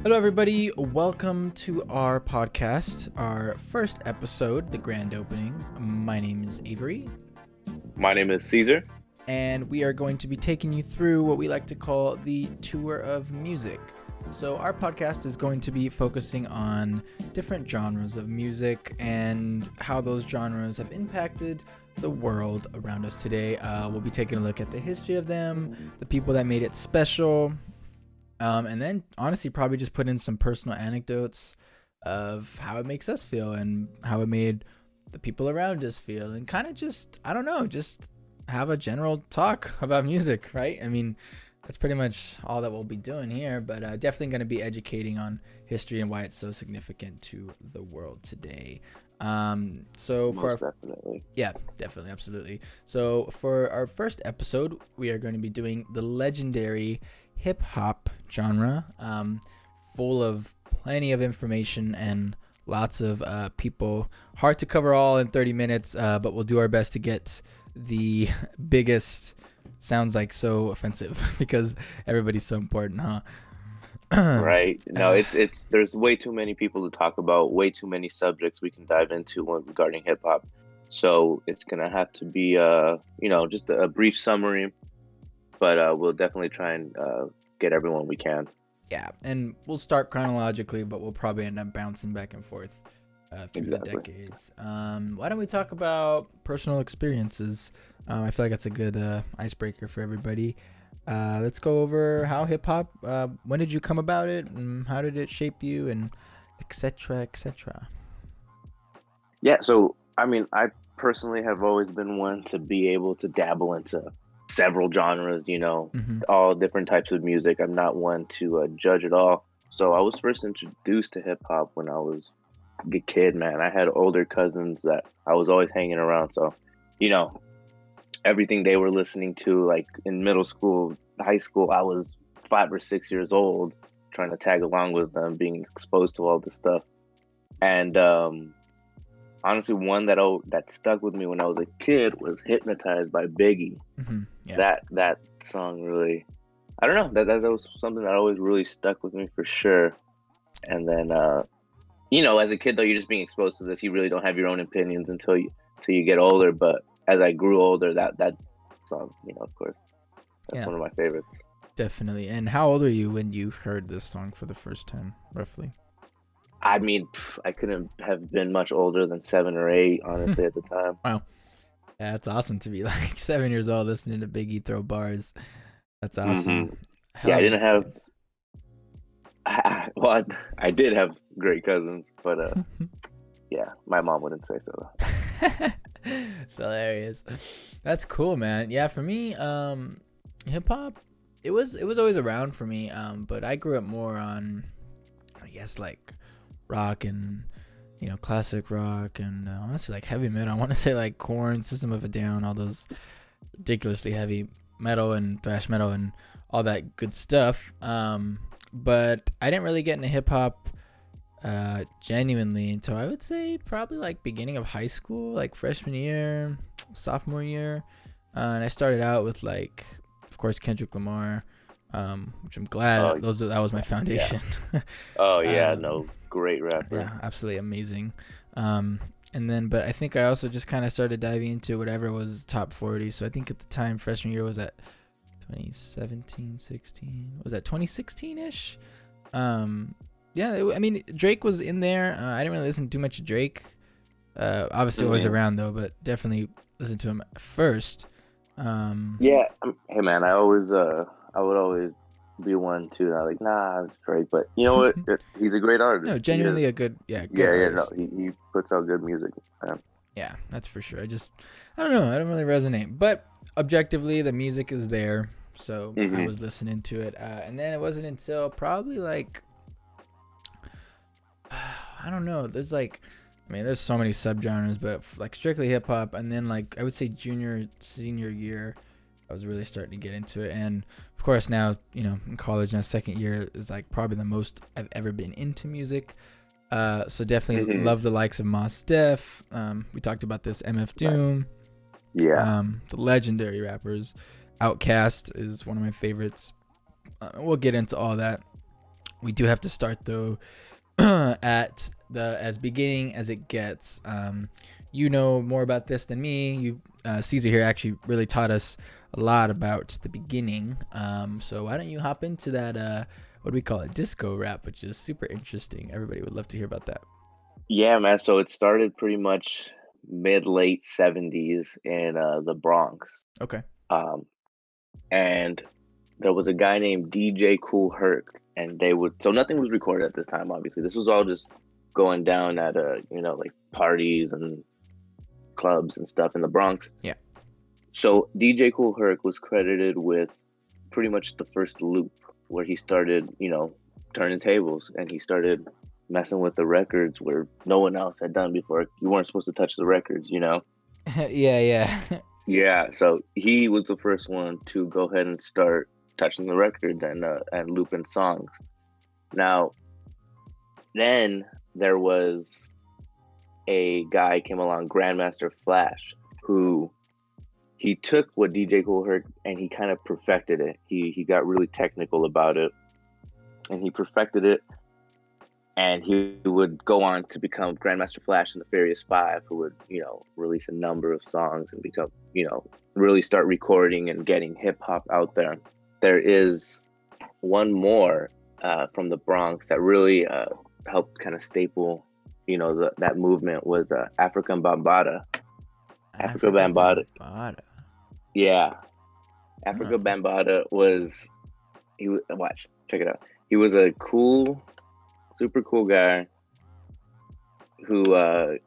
Hello, everybody. Welcome to our podcast, our first episode, the grand opening. My name is Avery, My name is Caesar. and we are going to be taking you through what we like to call the tour of music. So, our podcast is going to be focusing on different genres of music and how those genres have impacted the world around us today. We'll be taking a look at the history of them, the people that made it special. And then honestly, probably just put in some personal anecdotes of how it makes us feel and how it made the people around us feel, and kind of just, I don't know, just have a general talk about music, right? I mean, that's pretty much all that we'll be doing here, but definitely going to be educating on history and why it's so significant to the world today. So for Most definitely. Yeah, definitely, absolutely. So for our first episode, we are going to be doing the legendary hip hop genre, full of plenty of information and lots of people. Hard to cover all in 30 minutes, but we'll do our best to get the biggest. Sounds like so offensive because everybody's so important, huh? Right. No, it's there's way too many people to talk about, way too many subjects we can dive into regarding hip hop. So it's gonna have to be just a brief summary, but we'll definitely try and get everyone we can. Yeah, and we'll start chronologically, but we'll probably end up bouncing back and forth through Exactly. the decades. Why don't we talk about personal experiences? I feel like that's a good icebreaker for everybody. Let's go over how hip hop. When did you come about it, and how did it shape you, and etc. etc. Yeah, so I mean, I personally have always been one to be able to dabble into several genres, Mm-hmm. all different types of music. I'm not one to judge it all. So I was first introduced to hip hop when I was a kid, man. I had older cousins that I was always hanging around. So, you know, everything they were listening to, like in middle school, high school, I was 5 or 6 years old trying to tag along with them, being exposed to all this stuff. And honestly, one that stuck with me when I was a kid was "Hypnotized" by Biggie. Mm-hmm. Yeah. That song really, I don't know, that was something that always really stuck with me for sure. And then as a kid though, you're just being exposed to this. You really don't have your own opinions until you get older. But as I grew older, that song, of course, that's Yeah, one of my favorites. definitely. And how old are you when you heard this song for the first time, roughly? I mean, I couldn't have been much older than 7 or 8, honestly, at the time. Wow. Yeah, that's awesome to be like 7 years old listening to Biggie throw bars. That's awesome. hmm Hell Yeah, I of an didn't have. experience. Well, I did have great cousins, but yeah, my mom wouldn't say so. It's hilarious. That's cool, man. Yeah, for me, hip hop, it was always around for me. But I grew up more on, I guess, like rock and classic rock and honestly like heavy metal. I want to say like Korn, System of a Down, all those ridiculously heavy metal and thrash metal and all that good stuff. But I didn't really get into hip hop genuinely until I would say probably like beginning of high school, like freshman year, sophomore year. And I started out with like, of course, Kendrick Lamar, which I'm glad Oh, that was my yeah. foundation. Oh yeah, um, no, great rapper. yeah, absolutely amazing. And then, but I think I also just kind of started diving into whatever was top 40. So I think at the time, freshman year was at 2017, 16. Was that 2016-ish? Yeah, I mean, Drake was in there. I didn't really listen too much to Drake. Obviously, always hmm around, though, but definitely listened to him first. Yeah, hey man, I would always be one too. Like, nah, it's Drake, but you know what? He's a great artist. No, He is. genuinely a good, yeah, good Yeah, yeah, no, artist. he puts out good music. Man. Yeah, that's for sure. I don't know. I don't really resonate. But objectively, the music is there. So I hmm was listening to it. And then it wasn't until probably like, I don't know. There's so many subgenres, but like strictly hip hop. And then like, I would say senior year, I was really starting to get into it. And of course, now, in college, now second year is like probably the most I've ever been into music. So definitely hmm love the likes of Mos Def. We talked about this, MF Nice. Doom. Yeah. The legendary rappers. Outkast is one of my favorites. We'll get into all that. We do have to start though at the as beginning as it gets. You know more about this than me. Caesar here actually really taught us a lot about the beginning. So why don't you hop into that? What do we call it? Disco rap, which is super interesting. Everybody would love to hear about that. Yeah, man. So it started pretty much mid late 70s in the Bronx. Okay. And there was a guy named DJ Kool Herc, and so nothing was recorded at this time, obviously. This was all just going down at like parties and clubs and stuff in the Bronx. Yeah. So DJ Kool Herc was credited with pretty much the first loop where he started, turning tables, and he started messing with the records where no one else had done before. You weren't supposed to touch the records, Yeah. Yeah, so he was the first one to go ahead and start touching the records and looping songs. Now, then there was a guy came along, Grandmaster Flash, who he took what DJ Kool Herc and he kind of perfected it. He got really technical about it, and he perfected it. And he would go on to become Grandmaster Flash and the Furious Five, who would, release a number of songs and become, really start recording and getting hip hop out there. There is one more from the Bronx that really helped kind of staple, that movement was Afrika Bambaataa. Afrika Bambaataa. Yeah. Afrika Bambaataa was, check it out. He was a super cool guy who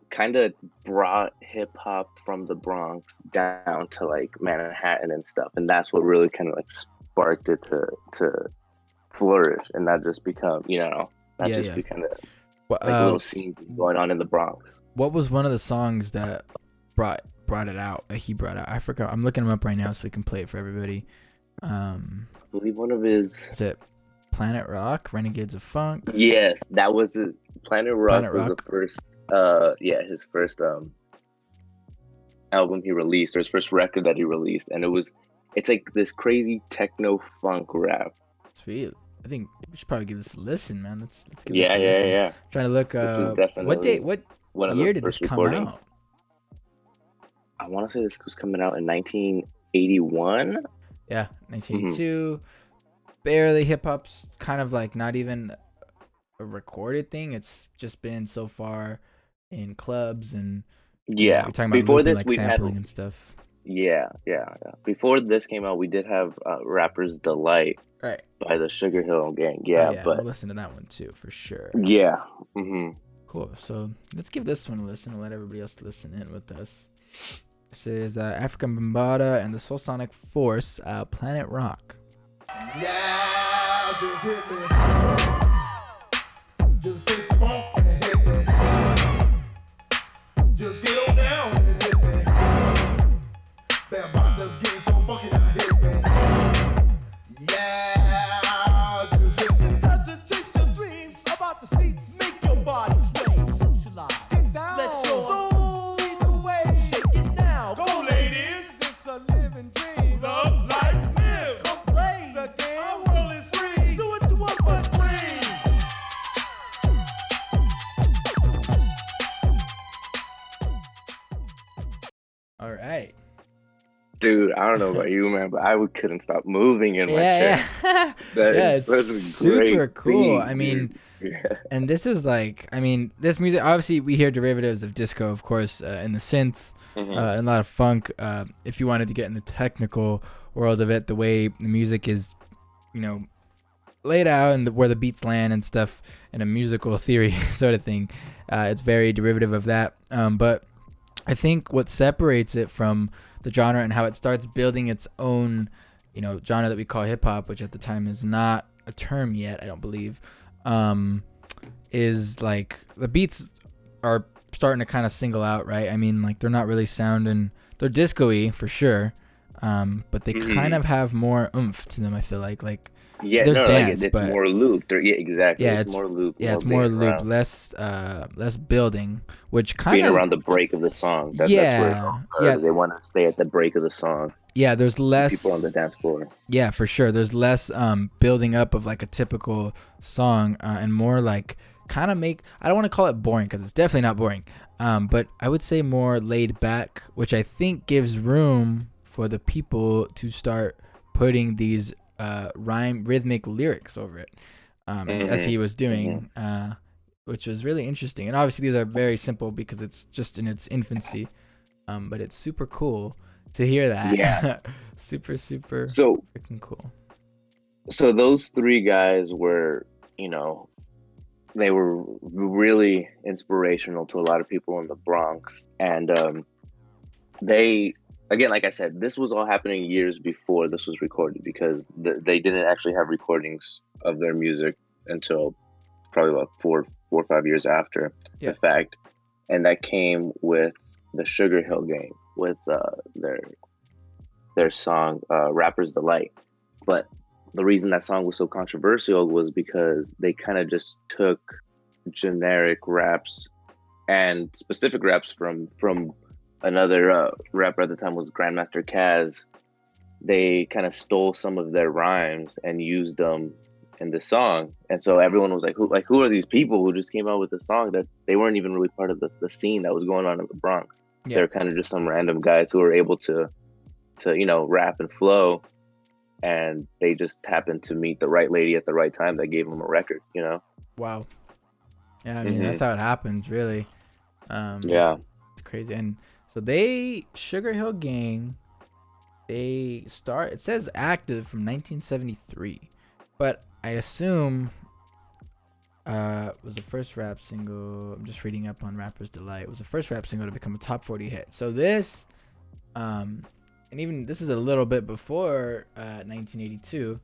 kind of brought hip hop from the Bronx down to like Manhattan and stuff, and that's what really kind of like sparked it to flourish and not just become, be kind of like a little scene going on in the Bronx. What was one of the songs that brought it out? That he brought out? I forgot. I'm looking him up right now so we can play it for everybody. I believe one of his. Is it Planet Rock, Renegades of Funk? Yes, that was it. Planet Rock was the first his first album he released, or his first record that he released, and it's like this crazy techno funk rap. Sweet. I think we should probably give this a listen, man. Let's give this a listen. Yeah. Trying to look this is definitely what year did this come out? I want to say this was coming out in 1981. Yeah, 1982. Mm-hmm. Barely hip hop's kind of like not even a recorded thing. It's just been so far in clubs and we're talking about before this, like sampling and stuff. Yeah. Before this came out, we did have Rapper's Delight, right, by the Sugar Hill Gang. But I'll listen to that one too for sure. Yeah. Mm-hmm. Cool. So let's give this one a listen and let everybody else listen in with us. This is Afrika Bambaataa and the Soul Sonic Force, Planet Rock. Yeah, just hit me. Just taste the funk and hit me. Just get on down and hit me. Bambaataa's getting so funky and hit me. Yeah, just hit me. Time to chase your dreams about the seats. Make your body sway. Socialize. Get down. Let your soul lead the way. Shake it now. Go, ladies. It's a living dream. Love, life, live. Come play the game. Our world is free. Do it to one but free. All right. Dude, I don't know about you, man, but I couldn't stop moving in my chair. Yeah. That is super cool. Thing, I mean, and this is like, this music, obviously we hear derivatives of disco, of course, in the synths, and a lot of funk. If you wanted to get in the technical world of it, the way the music is, laid out and where the beats land and stuff in a musical theory sort of thing, it's very derivative of that. But I think what separates it from the genre and how it starts building its own, genre that we call hip hop, which at the time is not a term yet, I don't believe, is like the beats are starting to kind of single out, right? Like they're not really sounding, they're disco-y for sure, but they kind of have more oomph to them. I feel like Yeah, there's no, dance, it's but more looped. Or, yeah, exactly. yeah, It's more looped. yeah, it's being more loop, around, less building, which kind being of around the break of the song. That's where it's all yeah, started. They want to stay at the break of the song. yeah. There's Keep people on the less, dance floor. yeah, for sure. There's less building up of like a typical song, and more like kind of make. I don't want to call it boring because it's definitely not boring. But I would say more laid back, which I think gives room for the people to start putting these rhythmic lyrics over it, as he was doing, which was really interesting. And obviously these are very simple because it's just in its infancy, but it's super cool to hear that. Yeah. super So freaking cool. so those three guys were, you know, they were really inspirational to a lot of people in the Bronx. And they, again, like I said, this was all happening years before this was recorded, because they didn't actually have recordings of their music until probably about 4 or 5 years after the fact. And that came with the Sugar Hill Gang, with their song Rapper's Delight. But the reason that song was so controversial was because they kind of just took generic raps and specific raps from another rapper at the time, was Grandmaster Caz. They kind of stole some of their rhymes and used them in the song, and so everyone was like, who are these people who just came out with a song that they weren't even really part of the scene that was going on in the Bronx? Yeah. They're kind of just some random guys who were able to rap and flow, and they just happened to meet the right lady at the right time that gave them a record. Wow. Yeah, I mean that's how it happens, really. Yeah. It's crazy. And so Sugar Hill Gang, it says active from 1973, but I assume was the first rap single. I'm just reading up on Rapper's Delight. It was the first rap single to become a top 40 hit. So this, and even this is a little bit before 1982.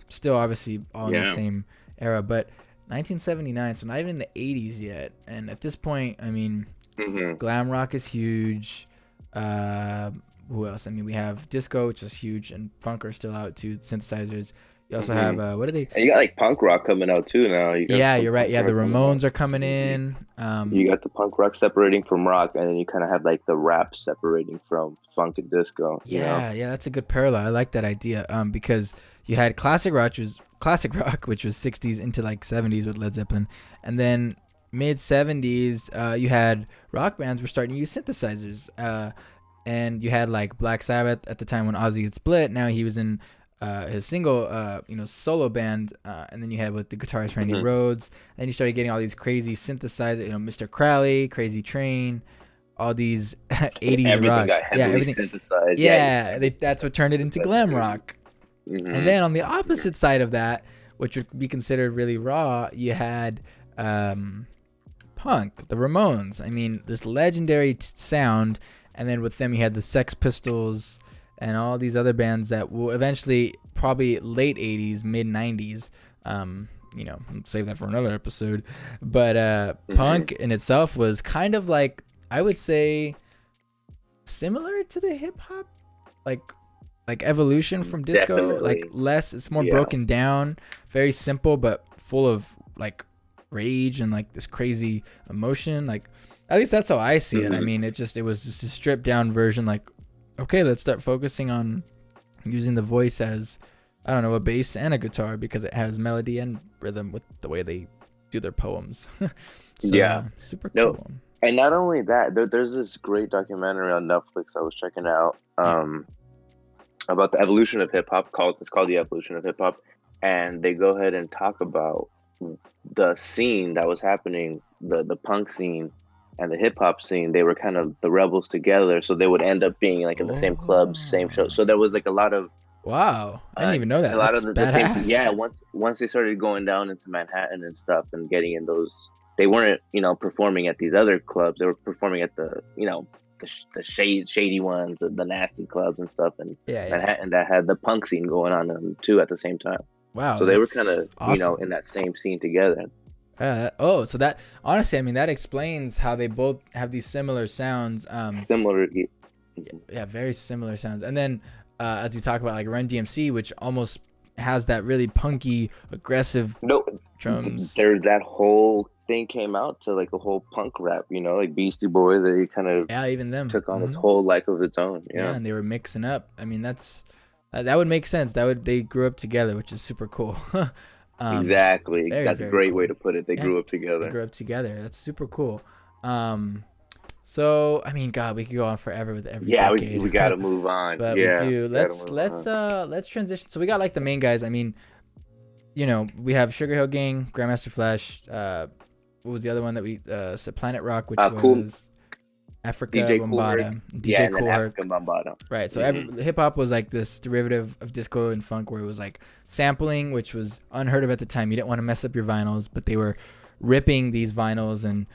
Still obviously all in the same era, but 1979, so not even in the 80s yet. And at this point, I mean, glam rock is huge. Who else? I mean, we have disco, which is huge, and funk are still out too. Synthesizers. You also have what are they? And you got like punk rock coming out too now. You're right. Yeah, the Ramones are coming in. You got the punk rock separating from rock, and then you kind of have like the rap separating from funk and disco. Yeah, that's a good parallel. I like that idea. Because you had classic rock, which was 60s into like 70s with Led Zeppelin, and then mid 70s, you had rock bands were starting to use synthesizers. And you had like Black Sabbath at the time when Ozzy had split. Now he was in his single, solo band, and then you had with the guitarist Randy Rhoads. And then you started getting all these crazy synthesizers, Mr. Crowley, Crazy Train, all these 80s everything rock. Got everything synthesized. That's what turned it into glam rock. And then on the opposite side of that, which would be considered really raw, you had punk, the Ramones. I mean, this legendary sound. And then with them, you had the Sex Pistols and all these other bands that will eventually, probably late 80s, mid 90s, save that for another episode. But punk in itself was kind of like, I would say, similar to the hip hop, like evolution from disco. Definitely. Like less, it's more broken down, very simple, but full of like rage and like this crazy emotion. Like, at least that's how I see it. I mean, it was just a stripped down version. Like, okay, let's start focusing on using the voice as, I don't know, a bass and a guitar, because it has melody and rhythm with the way they do their poems. Super cool. No, and not only that, there's this great documentary on Netflix I was checking out about the evolution of hip hop. It's called The Evolution of Hip Hop, and they go ahead and talk about the scene that was happening, the punk scene and the hip hop scene. They were kind of the rebels together, so they would end up being like in the same clubs, same shows. So there was like a lot of I didn't even know that. A lot of the same. Once they started going down into Manhattan and stuff and getting in those, they weren't performing at these other clubs. They were performing at the the shady ones, the nasty clubs and stuff, and Manhattan that had the punk scene going on too at the same time. Wow. So they were kind of awesome. in that same scene together. So that, honestly, I mean, that explains how they both have these similar sounds. Similar. Yeah, very similar sounds. And then as we talk about like Run DMC, which almost has that really punky, aggressive No, drums. there that whole thing came out to like a whole punk rap, you know, like Beastie Boys. They kind of Yeah, even them took on its Mhm. whole life of its own. Yeah, Yeah, and they were mixing up. I mean, that would make sense. They grew up together, which is super cool. exactly. Very, That's a very great cool. way to put it. They Yeah, grew up they together. grew up together. That's super cool. So I mean, God, we could go on forever with every Yeah, decade. we got to move on. But Yeah, we do. gotta Let's move on. let's transition. So we got like the main guys. I mean, you know, we have Sugar Hill Gang, Grandmaster Flash. What was the other one that we said? Planet Rock, which Cool. was Africa DJ Kool Herc. Bambaataa, Yeah, DJ and then Kool Herc. African Bambaataa. Right. So hip hop was like this derivative of disco and funk, where it was like sampling, which was unheard of at the time. You didn't want to mess up your vinyls, but they were ripping these vinyls and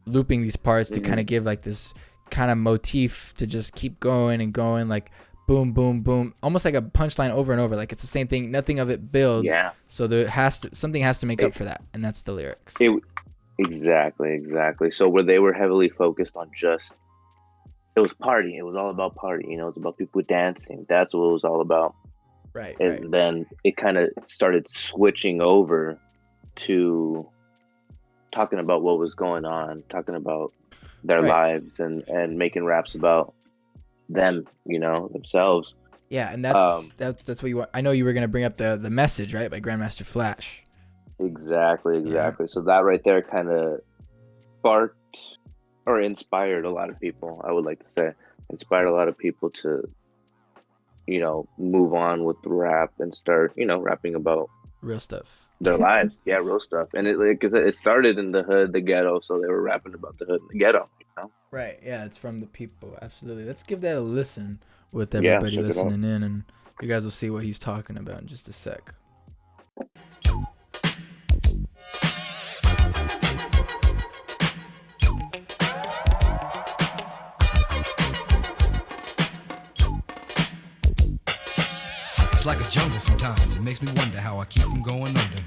looping these parts to kind of give like this kind of motif to just keep going and going, like boom, boom, boom, almost like a punchline over and over. Like it's the same thing. Nothing of it builds. Yeah. So something has to make up for that, and that's the lyrics. Exactly. So where they were heavily focused on just, it was party. It was all about party. You know, it's about people dancing. That's what it was all about. Right. And then it kind of started switching over to talking about what was going on, talking about their lives and making raps about them, you know, themselves. Yeah, and that's what you want. I know you were gonna bring up the message, right, by Grandmaster Flash. Exactly. Yeah. So that right there kind of sparked or inspired a lot of people. I would like to say inspired a lot of people to, you know, move on with the rap and start, you know, rapping about Real stuff. their lives. Yeah, real stuff. And it started in the hood, the ghetto, so they were rapping about the hood and the ghetto, you know? Right. Yeah, it's from the people. Absolutely. Let's give that a listen with Yeah, everybody check it out. listening in, and you guys will see what he's talking about in just a sec. It's like a jungle sometimes, it makes me wonder how I keep from going under.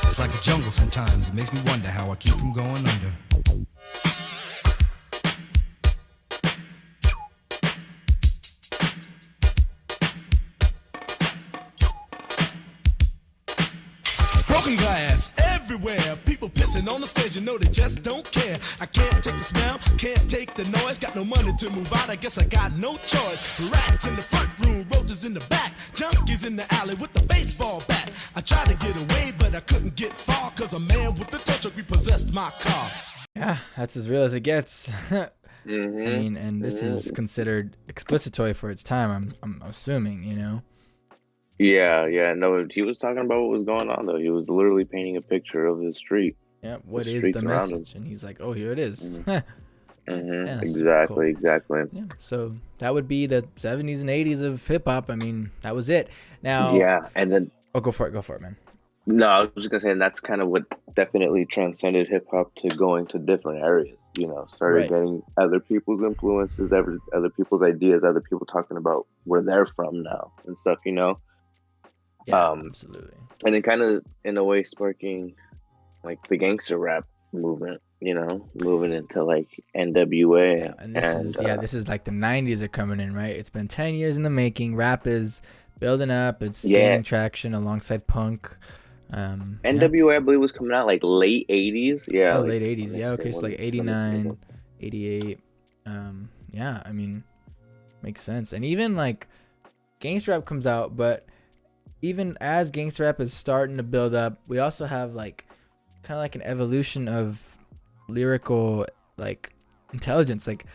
It's like a jungle sometimes, it makes me wonder how I keep from going under. Broken glass everywhere, people pissing on the stage, you know they just don't care. I can't take the smell, can't take the noise, got no money to move out, I guess I got no choice. Rats in the front room, roaches in the back, junkies in the alley with the baseball bat. I tried to get away, but I couldn't get far, cause a man with the tow truck repossessed my car. Yeah, that's as real as it gets. I Mm-hmm. mean, and this is considered explicitory for its time. I'm assuming, you know. Yeah. No, he was talking about what was going on though. He was literally painting a picture of his street. Yeah. What The is streets the around him. message? And he's like, oh, here it is. Mm-hmm. Yeah, super cool. Exactly. Yeah. So that would be the 70s and 80s of hip hop. I mean, that was it. Now. Yeah, and then Oh, go for it, man. no, I was just gonna say, and that's kind of what definitely transcended hip hop to going to different areas. You know, started Right. getting other people's influences, other people's ideas, other people talking about where they're from now and stuff. You know, Yeah, Um, absolutely. and then kind of in a way sparking like the gangster rap movement. You know, moving into like NWA. Yeah, and this is like the 90s are coming in, right? It's been 10 years in the making. Rap is building up. It's gaining traction alongside punk. NWA, I believe, was coming out like late 80s. Yeah. Oh, like, late 80s. let me Yeah, see, okay, so when- like let me see 89, again. 88. Yeah, I mean, makes sense. And even like gangster rap comes out, but even as gangster rap is starting to build up, we also have like kind of like an evolution of lyrical like intelligence, like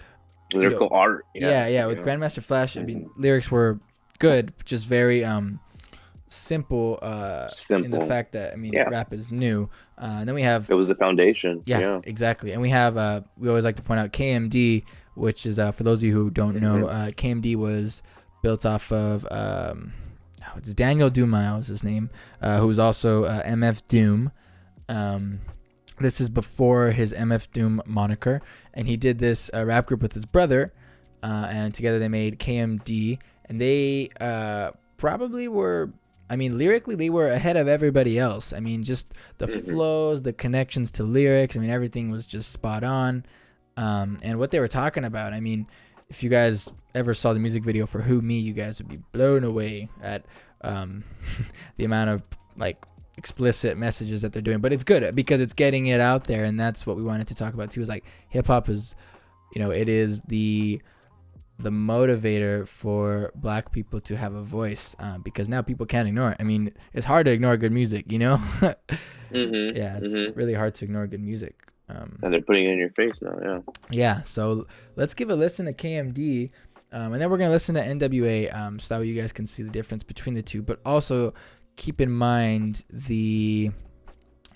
Lyrical art. yeah, with Grandmaster Flash, I mean, lyrics were good, just very simple in the fact that, I mean, rap is new. And then we have It was the foundation. yeah, exactly. And we have we always like to point out KMD, which is for those of you who don't know, KMD was built off of it's Daniel Dumile is his name, who's also MF Doom. This is before his MF Doom moniker, and he did this rap group with his brother, and together they made KMD, and they probably were, I mean, lyrically they were ahead of everybody else. I mean, just the flows, the connections to lyrics, I mean, everything was just spot on. And what they were talking about, I mean, if you guys ever saw the music video for Who Me, you guys would be blown away at the amount of like explicit messages that they're doing. But it's good because it's getting it out there, and that's what we wanted to talk about too. Is like hip hop is, it is the motivator for Black people to have a voice, because now people can't ignore it. I mean, it's hard to ignore good music, Yeah, it's really hard to ignore good music. And they're putting it in your face now, yeah. Yeah, so let's give a listen to KMD, and then we're going to listen to NWA, so that way you guys can see the difference between the two, but also keep in mind the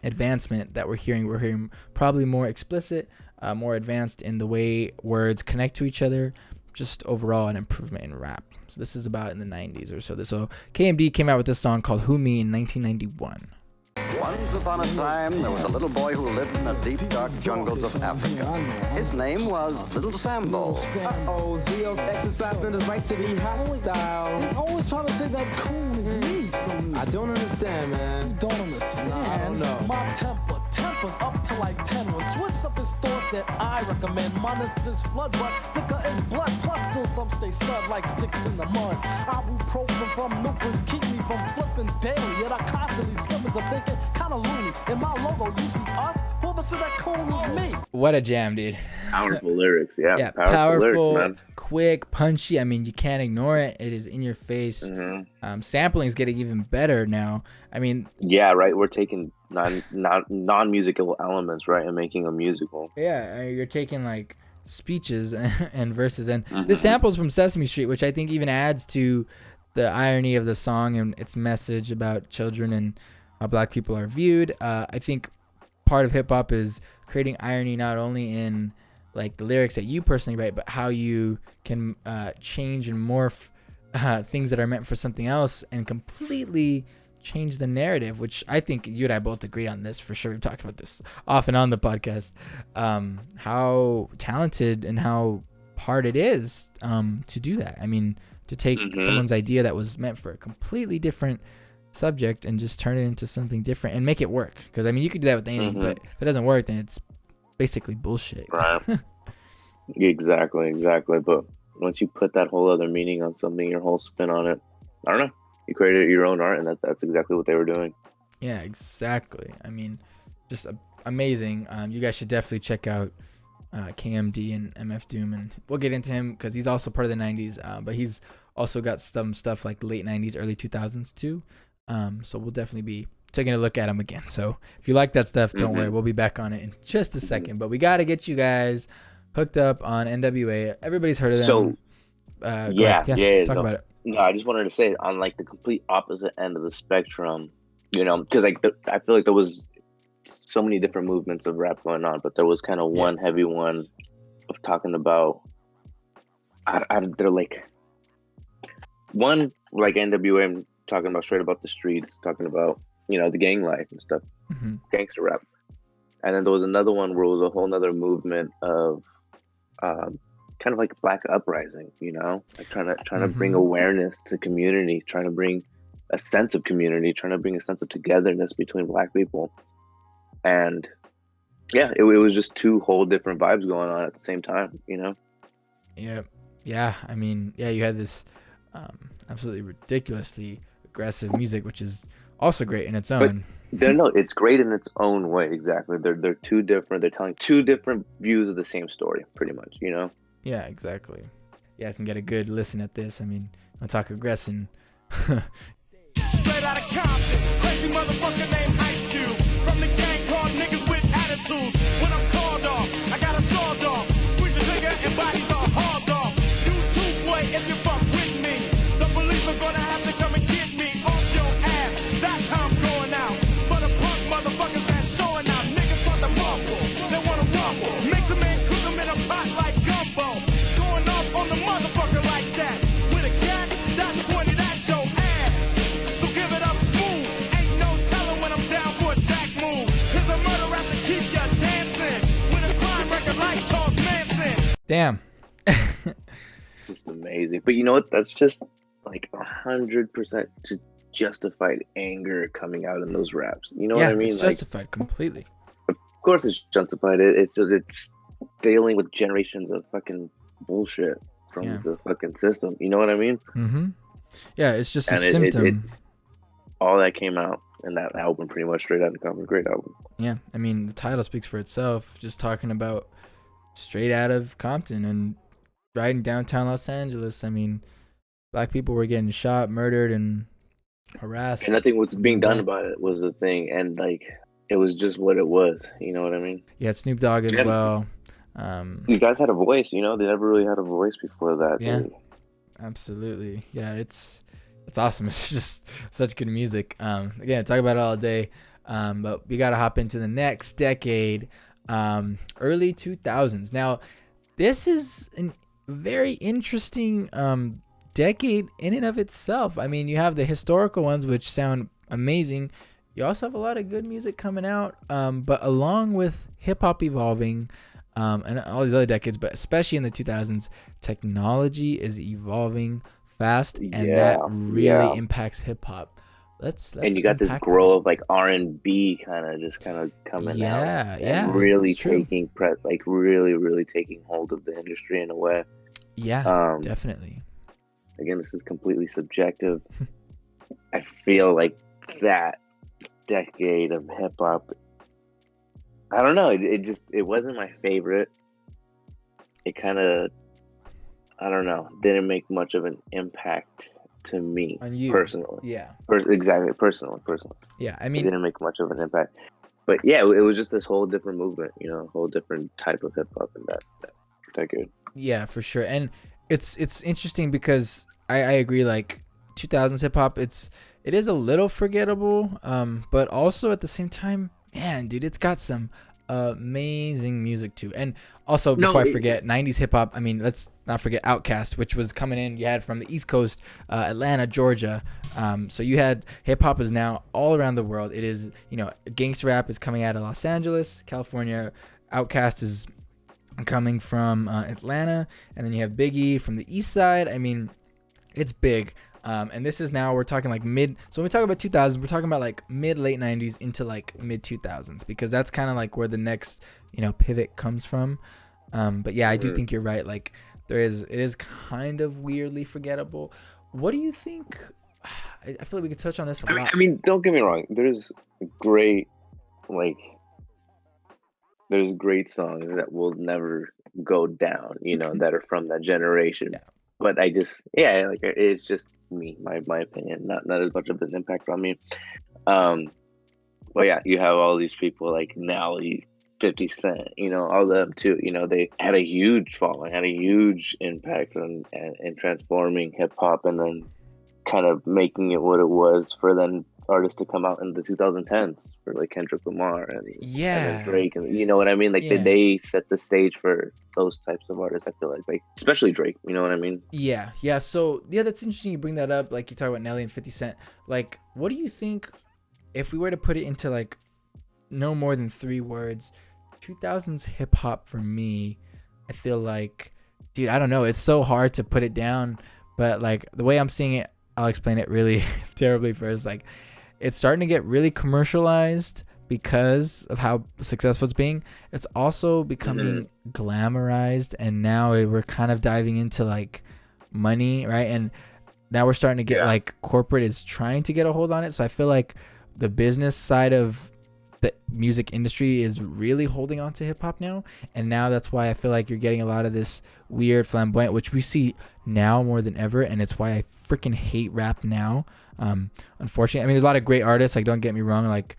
advancement that we're hearing. We're hearing probably more explicit, more advanced in the way words connect to each other, just overall an improvement in rap. So this is about in the 90s or so. So KMD came out with this song called Who Me in 1991. Once upon a time, there was a little boy who lived in the deep, dark jungles of Africa. His name was Little Sambo. Uh-oh, Zio's exercising his right to be hostile. They always trying to say that coon is me. I don't understand, man. Don't understand. Nah, I don't know. My temper's up to like 10. When switch up his thoughts that I recommend. Minus is flood, but thicker as blood. Plus still some stay stud like sticks in the mud. Ibuprofen from Newprints keep me from flipping daily. Yet I constantly slip into thinking kinda loony. In my logo, you see us? Whoever said that coon is me. What a jam, dude. Powerful lyrics, yeah. Yeah, Powerful lyrics, man. quick, punchy. I mean, you can't ignore it. It is in your face. Sampling is getting even better now. I mean, yeah, right. We're taking non-musical elements, right, and making them musical. Yeah, you're taking like speeches and verses, and this samples from Sesame Street, which I think even adds to the irony of the song and its message about children and how Black people are viewed. I think part of hip hop is creating irony not only in like the lyrics that you personally write, but how you can change and morph things that are meant for something else and completely change the narrative, which I think you and I both agree on this for sure. We've talked about this off and on the podcast, how talented and how hard it is to do that. I mean, to take someone's idea that was meant for a completely different subject and just turn it into something different and make it work. Because I mean, you could do that with anything, but if it doesn't work, then it's basically bullshit. Right. Exactly. But once you put that whole other meaning on something, your whole spin on it, I don't know. You created your own art, and that's exactly what they were doing. Yeah, exactly. I mean, just amazing. You guys should definitely check out KMD and MF Doom, and we'll get into him because he's also part of the 90s, but he's also got some stuff like late 90s, early 2000s too. So we'll definitely be taking a look at him again. So if you like that stuff, don't worry. We'll be back on it in just a second. But we got to get you guys hooked up on NWA. Everybody's heard of them. So, Talk about it. No, I just wanted to say on like the complete opposite end of the spectrum, because like I feel like there was so many different movements of rap going on, but there was kind of one heavy one of talking about. They're like one like NWA talking about straight about the streets, talking about the gang life and stuff, gangster rap, and then there was another one where it was a whole other movement of kind of like Black uprising, like trying to bring awareness to community, trying to bring a sense of community, trying to bring a sense of togetherness between Black people. And it was just two whole different vibes going on at the same time, Yeah. I mean, you had this absolutely ridiculously aggressive music, which is also great in its own. But it's great in its own way. Exactly. They're two different. They're telling two different views of the same story, pretty much. Yeah, exactly. You guys can get a good listen at this. I mean, I'll talk aggression. Straight out of Compton, crazy motherfucker named Ice Cube. From the gang called niggas with attitudes. When I'm called off, I got a sawed off. Squeeze the trigger and bodies are hauled off. You too, boy, if you fuck with me. The police are gonna have to come and get me off your ass. That's how I'm going out. For the punk motherfuckers that's showing out. Niggas start to mumble, they wanna rumble. Mix them and cook them in a pot like gumbo. Going off on the motherfucker like that. With a cat that's pointed at your ass. So give it up smooth. Ain't no telling when I'm down for a jack move. Here's a murder rap to keep ya dancing. With a crime record like Charles Manson. Damn. Just amazing. But you know what? That's just like 100% justified anger coming out in those raps. You know what I mean? It's justified completely. Of course it's justified. It's dealing with generations of fucking bullshit. from Yeah. the fucking system. You know what I mean? Mm-hmm. Yeah, it's just a And it symptom. all that came out in that album, pretty much straight out of Compton. Great album. Yeah, I mean, the title speaks for itself. Just talking about straight out of Compton and riding downtown Los Angeles. I mean, black people were getting shot, murdered, and harassed. And nothing was being done black. about it was the thing, and like it was just what it was. You know what I mean? You had Snoop Dogg as Yeah. well. These guys had a voice. You know, they never really had a voice before that. Yeah. Absolutely. Yeah, it's awesome. It's just such good music. Again, talk about it all day. But we gotta hop into the next decade, early 2000s. Now, this is a very interesting decade in and of itself. I mean, you have the historical ones, which sound amazing. You also have a lot of good music coming out. But along with hip hop evolving, and all these other decades, but especially in the 2000s, technology is evolving fast, and that really impacts hip hop. Let's and you got this unpack grow of like R&B kind of coming out. Yeah, really it's true. taking really taking hold of the industry in a way. Yeah, definitely. Again, this is completely subjective. I feel like that decade of hip hop, I don't know, it wasn't my favorite. It kind of, I don't know, didn't make much of an impact to me On you. personally. Yeah. Exactly, personally. Yeah, I It mean, didn't make much of an impact. But yeah, it was just this whole different movement, you know, a whole different type of hip hop in that decade. yeah, for sure. And it's interesting because I agree, like 2000s hip hop, it is a little forgettable, but also at the same time, man, dude, it's got some amazing music too. And also, before I forget, 90s hip hop, I mean, let's not forget Outkast, which was coming in. You had from the East Coast, Atlanta, Georgia. So you had hip hop is now all around the world. It is, you know, gangster rap is coming out of Los Angeles, California. Outkast is coming from Atlanta, and then you have Biggie from the East Side. I mean, it's big. And this is now, we're talking like so when we talk about 2000s, we're talking about like late 90s into like mid 2000s, because that's kind of like where the next, you know, pivot comes from. But yeah, I do think you're right. Like it is kind of weirdly forgettable. What do you think? I feel like we could touch on this a lot. I mean, don't get me wrong. There's great songs that will never go down, you know, that are from that generation. Yeah. But it's just me, my opinion, not as much of an impact on me. But yeah, you have all these people like Nelly, 50 Cent, you know, all of them too. You know, they had a huge following, had a huge impact on and transforming hip hop, and then kind of making it what it was for then artists to come out in the 2010s for like Kendrick Lamar and then Drake, and you know what I mean? Like they set the stage for those types of artists. I feel like especially Drake, you know what I mean? Yeah. So yeah, that's interesting you bring that up. Like you talk about Nelly and 50 Cent. Like, what do you think if we were to put it into like no more than 3 words? 2000s hip hop for me, I feel like, dude, I don't know. It's so hard to put it down, but like the way I'm seeing it, I'll explain it really terribly first. Like, it's starting to get really commercialized because of how successful it's being. It's also becoming glamorized, and now we're kind of diving into like money, right? And now we're starting to get like corporate is trying to get a hold on it. So I feel like the business side of the music industry is really holding on to hip hop now. And now that's why I feel like you're getting a lot of this weird flamboyant, which we see now more than ever. And it's why I freaking hate rap now. Unfortunately, I mean, there's a lot of great artists, like, don't get me wrong, like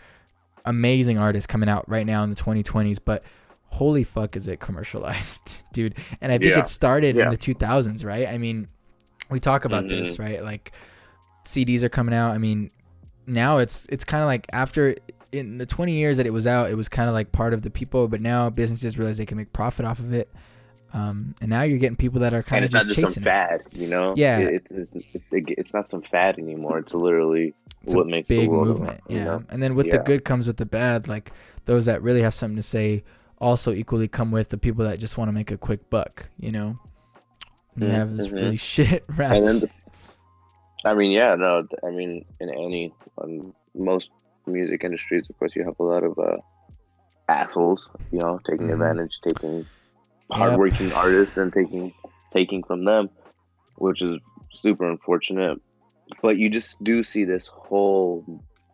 amazing artists coming out right now in the 2020s, but holy fuck is it commercialized, dude. And I think it started in the 2000s, right? I mean, we talk about this, right? Like CDs are coming out. I mean, now it's kind of like after in the 20 years that it was out, it was kind of like part of the people, but now businesses realize they can make profit off of it. And now you're getting people that are kind of just chasing it. It's not just some fad, you know? Yeah. It's not some fad anymore. It's literally what makes big the world movement. You know? And then with the good comes with the bad. Like those that really have something to say also equally come with the people that just want to make a quick buck, you know? And you have this really shit raps. And then, in most music industries, of course, you have a lot of assholes, you know, taking advantage, taking hardworking artists and taking taking from them, which is super unfortunate. But you just do see this whole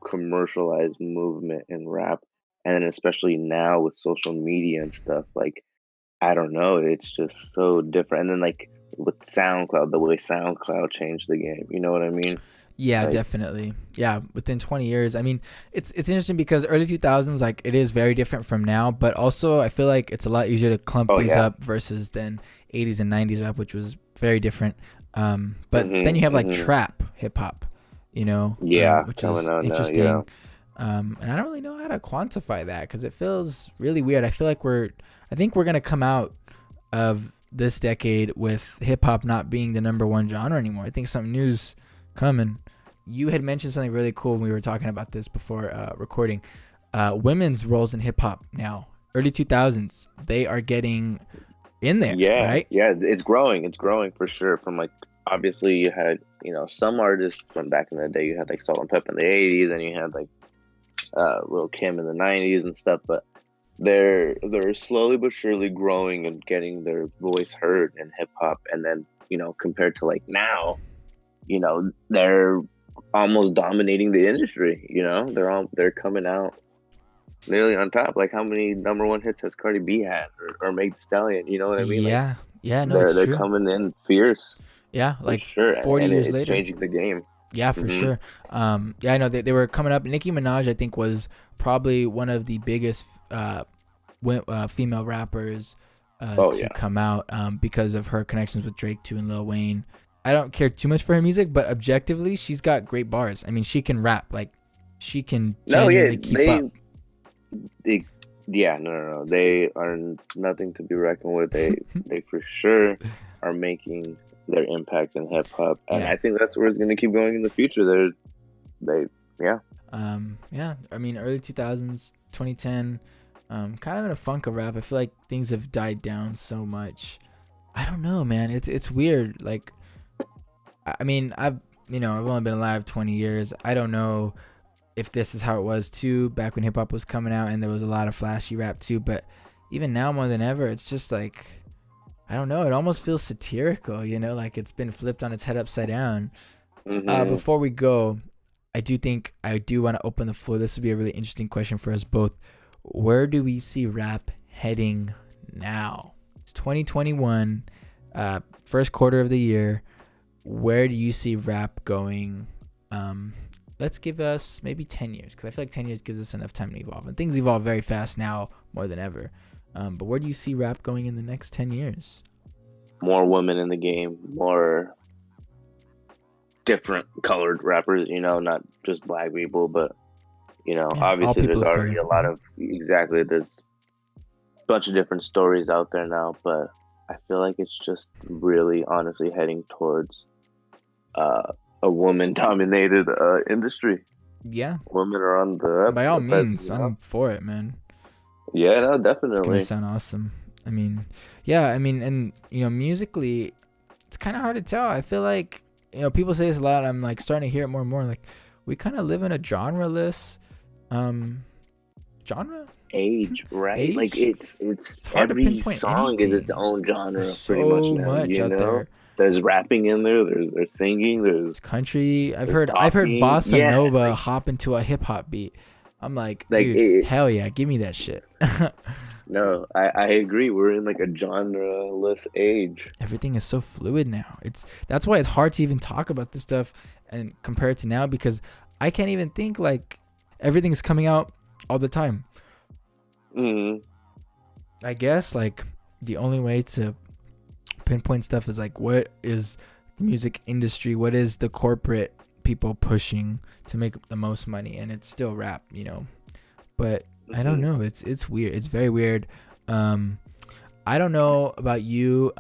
commercialized movement in rap, and then especially now with social media and stuff, like I don't know, it's just so different. And then like with SoundCloud, the way SoundCloud changed the game, you know what I mean? Yeah, Like, definitely. Yeah, within 20 years. I mean, it's interesting because early 2000s, like, it is very different from now, but also I feel like it's a lot easier to clump Oh, these yeah. up versus then 80s and 90s rap, which was very different. But Mhm, then you have like mhm. trap hip hop, you know, Yeah, which coming is out now, interesting. yeah. And I don't really know how to quantify that because it feels really weird. I feel like I think we're gonna come out of this decade with hip hop not being the number one genre anymore. I think something new's coming. You had mentioned something really cool when we were talking about this before recording. Women's roles in hip hop now, early 2000s, they are getting in there, Yeah, right? yeah, it's growing. It's growing for sure. From like obviously you had, some artists from back in the day. You had like Salt and Pep in the 80s, and you had like Lil Kim in the 90s and stuff, but they're slowly but surely growing and getting their voice heard in hip hop. And then, compared to like now, they're almost dominating the industry. They're coming out nearly on top. Like how many number one hits has Cardi B had, or Meg Thee Stallion? You know what I mean? Like Yeah, no, they're it's they're true. coming in fierce Yeah, for like sure, 40 and years it's later. changing the game. Yeah, for Mhm. sure. Yeah, I know they were coming up. Nicki Minaj, I think, was probably one of the biggest female rappers Oh, to yeah. come out because of her connections with Drake too and Lil Wayne. I don't care too much for her music, but objectively, she's got great bars. I mean, she can rap. Like, she can No, yeah, genuinely keep up. no. They are nothing to be reckoned with. They for sure are making their impact in hip hop, and Yeah. I think that's where it's going to keep going in the future. Yeah. Yeah, I mean, early 2000s, 2010, kind of in a funk of rap. I feel like things have died down so much. I don't know, man. It's weird. Like, I mean, I've only been alive 20 years. I don't know if this is how it was too back when hip hop was coming out and there was a lot of flashy rap too. But even now more than ever, it's just like, I don't know. It almost feels satirical, like it's been flipped on its head upside down. Mhm. Before we go, I do want to open the floor. This would be a really interesting question for us both. Where do we see rap heading now? It's 2021, first quarter of the year. Where do you see rap going? Let's give us maybe 10 years, because I feel like 10 years gives us enough time to evolve. And things evolve very fast now more than ever. But where do you see rap going in the next 10 years? More women in the game, more different colored rappers. Not just black people, but all obviously people there's of already color. a lot of there's a bunch of different stories out there now, but I feel like it's just really honestly heading towards a woman dominated industry. Yeah, Women are on the by all up, means, I'm for it, man. Yeah, no, It's gonna definitely. sound awesome. I mean, yeah, and musically, it's kind of hard to tell. I feel like people say this a lot. I'm like starting to hear it more and more. Like, we kind of live in a genre-less genre. Age, right? Like Age? it's hard to every pinpoint song is its anything. own genre There's pretty much so now. much out there. There's rapping in there. There's singing. There's Country. I've There's heard talking. bossa Yeah, nova hop into a hip hop beat. I'm like, like dude, hell yeah, give me that shit. no, I agree. We're in like a genre-less age. Everything is so fluid now. That's why it's hard to even talk about this stuff and compare it to now, because I can't even think, like, everything's coming out all the time. hmm I guess like the only way to pinpoint stuff is like, what is the music industry? What is the corporate people pushing to make the most money? And it's still rap, But I don't know. It's weird. It's very weird. I don't know about you,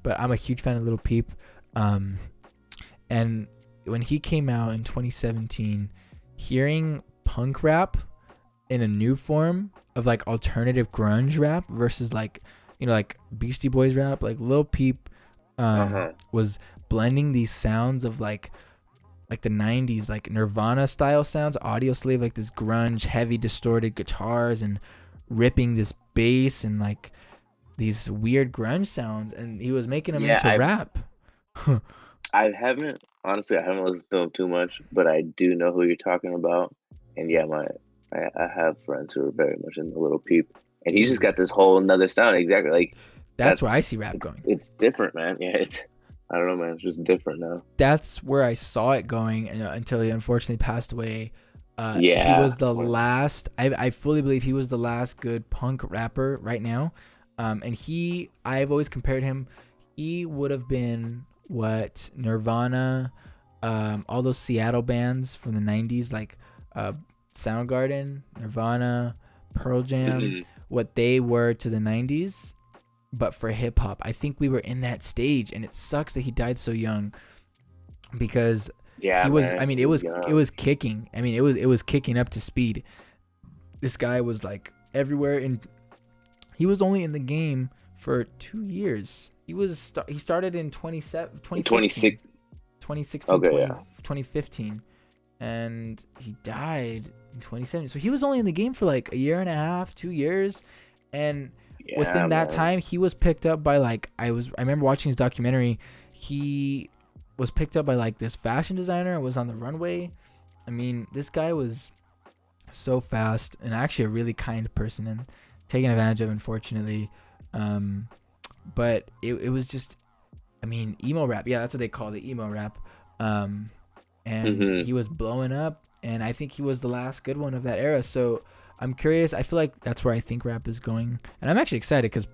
but I'm a huge fan of Lil Peep. And when he came out in 2017, hearing punk rap in a new form of like alternative grunge rap versus like like Beastie Boys rap, like Lil Peep was blending these sounds of like the 90s, like Nirvana style sounds, Audio Slave, like this grunge heavy distorted guitars, and ripping this bass, and like these weird grunge sounds, and he was making them Yeah, into rap. I haven't listened to him too much, but I do know who you're talking about. And yeah, I have friends who are very much in the Little Peep, and he's just got this whole another sound. Exactly, like That's where I see rap going. It's different, man. Yeah, I don't know, man. It's just different now. That's where I saw it going until he unfortunately passed away. Yeah, he was the last. I fully believe he was the last good punk rapper right now. And I've always compared him. He would have been what Nirvana, all those Seattle bands from the 90s, like Soundgarden, Nirvana, Pearl Jam, what they were to the 90s, but for hip hop. I think we were in that stage, and it sucks that he died so young, because he was, man, I mean, it was kicking. I mean, it was kicking up to speed. This guy was like everywhere, and he was only in the game for 2 years. He started in 2016, 2015, and he died in 2017. So he was only in the game for like a year and a half, 2 years, and within that time, he was picked up by like I remember watching his documentary. He was picked up by like this fashion designer and was on the runway. I mean, this guy was so fast and actually a really kind person, and taken advantage of, unfortunately. But it was just, I mean, emo rap. Yeah, that's what they call it, emo rap. And he was blowing up, and I think he was the last good one of that era. So I'm curious. I feel like that's where I think rap is going, and I'm actually excited because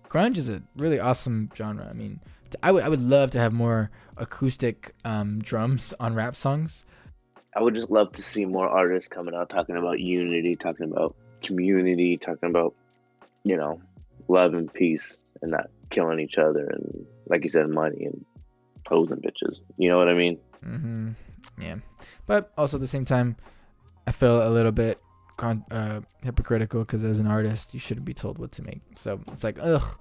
grunge is a really awesome genre. I mean, I would love to have more acoustic drums on rap songs. I would just love to see more artists coming out talking about unity, talking about community, talking about, love and peace, and not killing each other, and like you said, money and hoes and bitches. You know what I mean? Mm-hmm. Yeah, but also at the same time, I feel a little bit hypocritical, because as an artist, you shouldn't be told what to make. So it's like, ugh.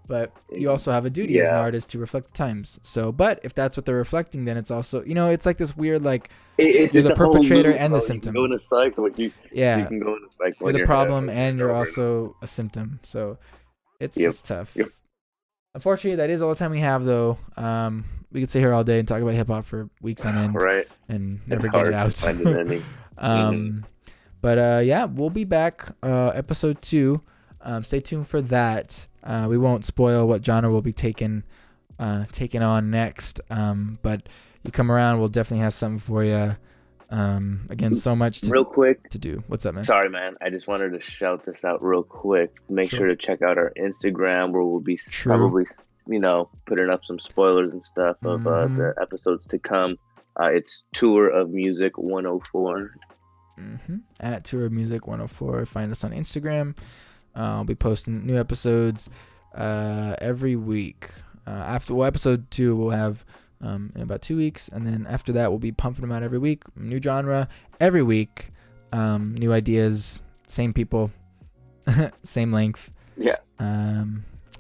But you also have a duty as an artist to reflect the times. So, but if that's what they're reflecting, then it's also, it's like this weird, like, you're the perpetrator and the symptom. You can go in a cycle. You can go in a cycle. You're the problem, and you're also a symptom. So it's tough. Yep. Unfortunately, that is all the time we have, though. We could sit here all day and talk about hip hop for weeks on end, right? And never get it out. Find an ending. But yeah, we'll be back. Episode 2. Stay tuned for that. We won't spoil what genre we'll be taking on next. But you come around, we'll definitely have something for you. Again, so much real quick to do. What's up, man? Sorry, man. I just wanted to shout this out real quick. Make sure to check out our Instagram, where we'll be probably, putting up some spoilers and stuff of the episodes to come. It's Tour of Music 104. At Tour of Music 104. Find us on Instagram. I'll be posting new episodes every week. After episode 2 we'll have in about 2 weeks, and then after that we'll be pumping them out every week. New genre every week, new ideas, same people, same length. Yeah.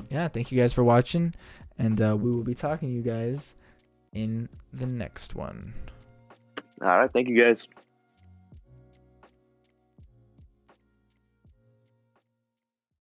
Thank you guys for watching, and we will be talking to you guys in the next one. All right, thank you guys.